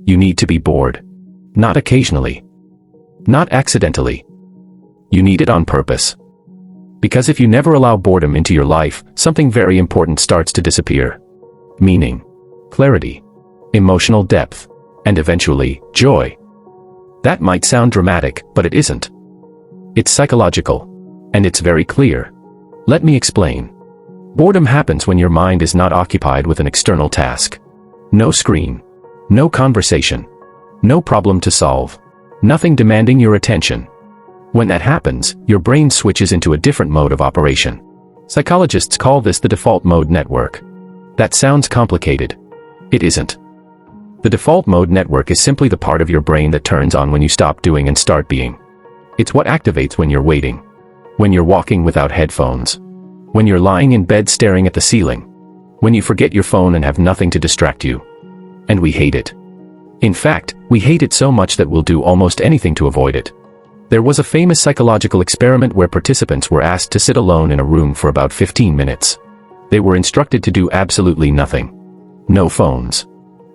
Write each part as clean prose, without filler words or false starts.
You need to be bored. Not occasionally. Not accidentally. You need it on purpose. Because if you never allow boredom into your life, something very important starts to disappear. Meaning, clarity, emotional depth, and eventually, joy. That might sound dramatic, but it isn't. It's psychological. And it's very clear. Let me explain. Boredom happens when your mind is not occupied with an external task. No screen. No conversation. No problem to solve. Nothing demanding your attention. When that happens, your brain switches into a different mode of operation. Psychologists call this the default mode network. That sounds complicated. It isn't. The default mode network is simply the part of your brain that turns on when you stop doing and start being. It's what activates when you're waiting. When you're walking without headphones. When you're lying in bed staring at the ceiling. When you forget your phone and have nothing to distract you. And we hate it. In fact, we hate it so much that we'll do almost anything to avoid it. There was a famous psychological experiment where participants were asked to sit alone in a room for about 15 minutes. They were instructed to do absolutely nothing. No phones.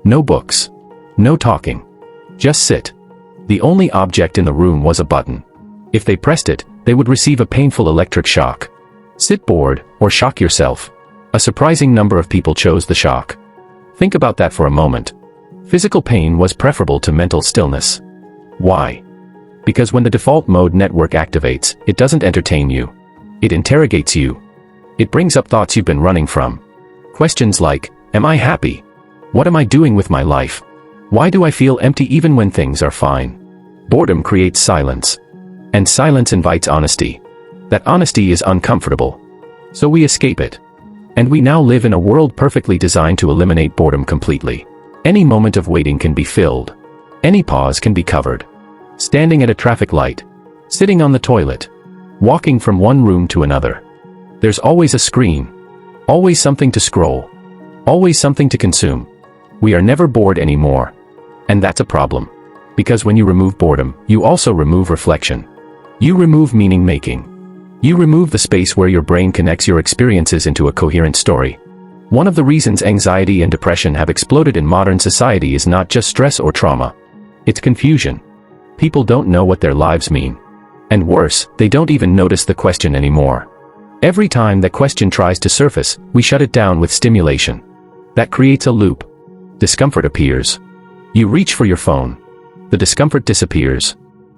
No books. No talking. Just sit. The only object in the room was a button. If they pressed it, they would receive a painful electric shock. Sit bored, or shock yourself. A surprising number of people chose the shock. Think about that for a moment. Physical pain was preferable to mental stillness. Why? Because when the default mode network activates, it doesn't entertain you. It interrogates you. It brings up thoughts you've been running from. Questions like, am I happy? What am I doing with my life? Why do I feel empty even when things are fine? Boredom creates silence. And silence invites honesty. That honesty is uncomfortable. So we escape it. And we now live in a world perfectly designed to eliminate boredom completely. Any moment of waiting can be filled. Any pause can be covered. Standing at a traffic light. Sitting on the toilet. Walking from one room to another. There's always a screen. Always something to scroll. Always something to consume. We are never bored anymore. And that's a problem. Because when you remove boredom, you also remove reflection. You remove meaning-making. You remove the space where your brain connects your experiences into a coherent story. One of the reasons anxiety and depression have exploded in modern society is not just stress or trauma. It's confusion. People don't know what their lives mean. And worse, they don't even notice the question anymore. Every time that question tries to surface, we shut it down with stimulation. That creates a loop. Discomfort appears. You reach for your phone. The discomfort disappears.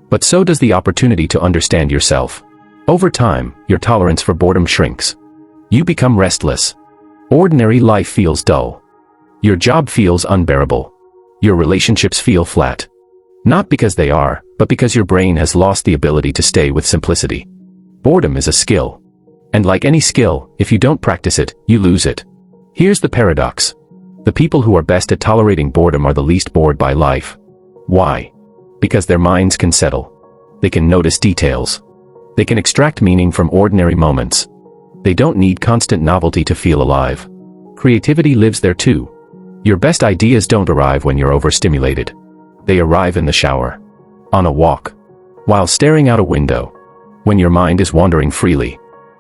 But so does the opportunity to understand yourself. Over time, your tolerance for boredom shrinks. You become restless. Ordinary life feels dull. Your job feels unbearable. Your relationships feel flat. Not because they are, but because your brain has lost the ability to stay with simplicity. Boredom is a skill. And like any skill, if you don't practice it, you lose it. Here's the paradox. The people who are best at tolerating boredom are the least bored by life. Why? Because their minds can settle. They can notice details. They can extract meaning from ordinary moments. They don't need constant novelty to feel alive. Creativity lives there too. Your best ideas don't arrive when you're overstimulated. They arrive in the shower. On a walk. While staring out a window. When your mind is wandering freely.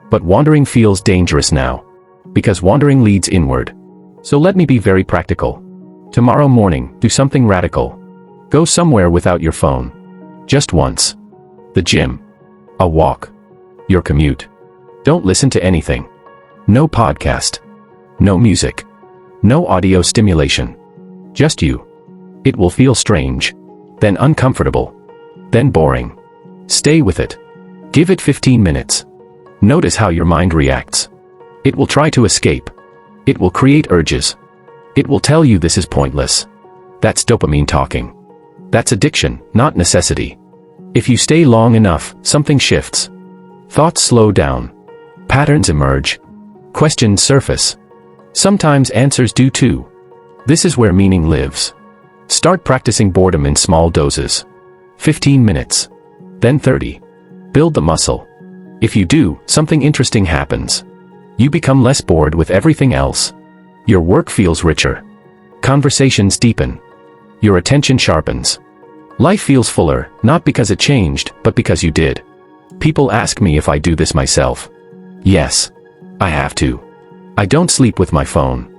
But wandering feels dangerous now. Because wandering leads inward. So let me be very practical. Tomorrow morning, do something radical. Go somewhere without your phone. Just once. The gym. A walk. Your commute. Don't listen to anything. No podcast. No music. No audio stimulation. Just you. It will feel strange. Then uncomfortable. Then boring. Stay with it. Give it 15 minutes. Notice how your mind reacts. It will try to escape. It will create urges. It will tell you this is pointless. That's dopamine talking. That's addiction, not necessity. If you stay long enough, something shifts. Thoughts slow down. Patterns emerge. Questions surface. Sometimes answers do too. This is where meaning lives. Start practicing boredom in small doses. 15 minutes. Then 30. Build the muscle. If you do, something interesting happens. You become less bored with everything else. Your work feels richer. Conversations deepen. Your attention sharpens. Life feels fuller, not because it changed, but because you did. People ask me if I do this myself. Yes. I have to. I don't sleep with my phone.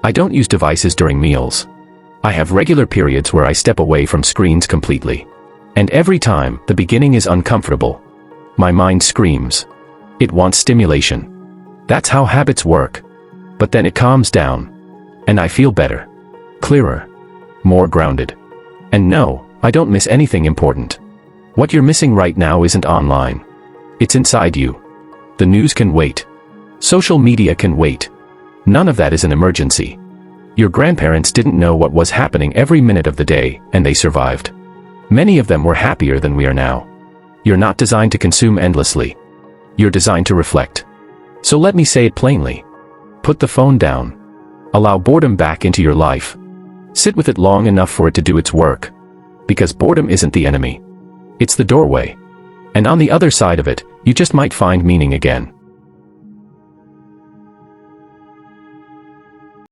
I don't use devices during meals. I have regular periods where I step away from screens completely. And every time, the beginning is uncomfortable. My mind screams. It wants stimulation. That's how habits work. But then it calms down. And I feel better. Clearer. More grounded. And no, I don't miss anything important. What you're missing right now isn't online. It's inside you. The news can wait. Social media can wait. None of that is an emergency. Your grandparents didn't know what was happening every minute of the day, and they survived. Many of them were happier than we are now. You're not designed to consume endlessly. You're designed to reflect. So let me say it plainly. Put the phone down. Allow boredom back into your life. Sit with it long enough for it to do its work. Because boredom isn't the enemy. It's the doorway. And on the other side of it, you just might find meaning again.